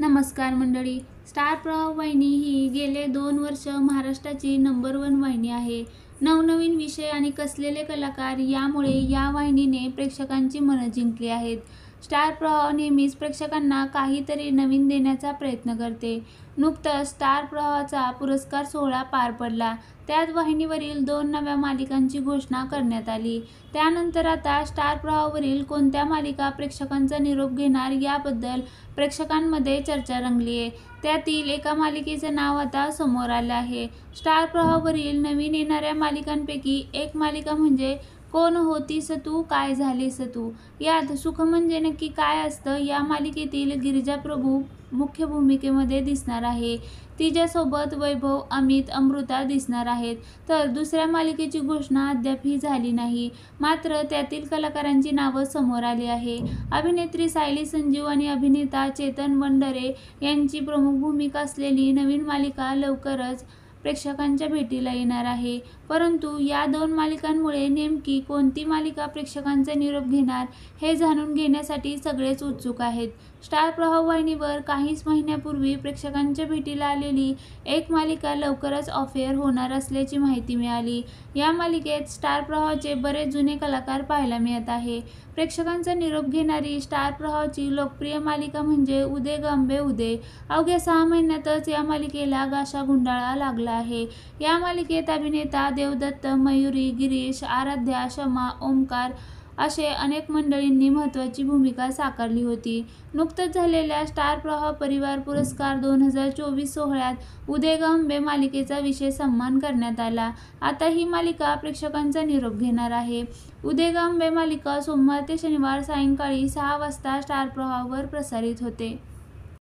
नमस्कार मंडळी. स्टार प्रवाह वाहिनी ही गेले 2 वर्ष महाराष्ट्राची नंबर 1 वाहिनी आहे. नवनवीन विषय आणि कसलेले कलाकार यामुळे या वाहिनीने प्रेक्षकांची मनं जिंकली आहेत. स्टार प्रवाह नेहमीच प्रेक्षकांना काहीतरी नवीन देण्याचा प्रयत्न करते. नुकतंच स्टार प्रवाहाचा पुरस्कार सोहळा पार पडला. त्यात वाहिनीवरील 2 नव्या मालिकांची घोषणा करण्यात आली. त्यानंतर आता स्टार प्रवाहावरील कोणत्या मालिका प्रेक्षकांचा निरोप घेणार याबद्दल प्रेक्षकांमध्ये चर्चा रंगली आहे. त्यातील एका मालिकेचं नाव आता समोर आलं आहे. स्टार प्रवाहावरील नवीन येणाऱ्या मालिकांपैकी एक मालिका म्हणजे कोण होतीस तू काय झालीस तू. यात सुख म्हणजे नक्की काय असतं या मालिकेतील गिरिजा प्रभू मुख्य भूमिकेमध्ये दिसणार आहे. तिच्यासोबत वैभव, अमित, अमृता दिसणार आहेत. तर दुसऱ्या मालिकेची घोषणा अद्यापही झाली नाही. मात्र त्यातील कलाकारांची नावं समोर आली आहे. अभिनेत्री सायली संजीव आणि अभिनेता चेतन वनडरे यांची प्रमुख भूमिका असलेली नवीन मालिका लवकरच प्रेक्षकांच्या भेटीला येणार आहे. परंतु या 2 मालिकांमुळे नेमकी कोणती मालिका प्रेक्षकांचा निरोप घेणार हे जाणून घेण्यासाठी सगळेच उत्सुक आहेत. स्टार प्रवाह वाहिनीवर काहीच महिन्यापूर्वी प्रेक्षकांच्या भेटीला आलेली एक मालिका लवकरच ऑफ एअर होणार असल्याची माहिती मिळाली. या मालिकेत स्टार प्रवाहाचे बरेच जुने कलाकार पाहायला मिळत आहे. प्रेक्षकांचा निरोप घेणारी स्टार प्रवाहाची लोकप्रिय मालिका म्हणजे उदे ग अंबे उदे. अवघ्या 6 महिन्यातच या मालिकेला गाशा गुंडाळा लागला आहे. या मालिकेत अभिनेता देवदत्त, मयुरी, गिरीश, आराध्या, शमा, ओमकार असे अनेक मंडळींनी महत्त्वाची भूमिका साकारली होती. नुकतंच झालेल्या स्टार प्रवाह परिवार पुरस्कार 2024 सोहळ्यात उदे ग अंबे मालिकेचा विशेष सन्मान करण्यात आला. आता ही मालिका प्रेक्षकांचा निरोप घेणार आहे. उदे ग अंबे मालिका सोमवार ते शनिवार सायंकाळी 6 वाजता स्टार प्रवाहावर प्रसारित होते.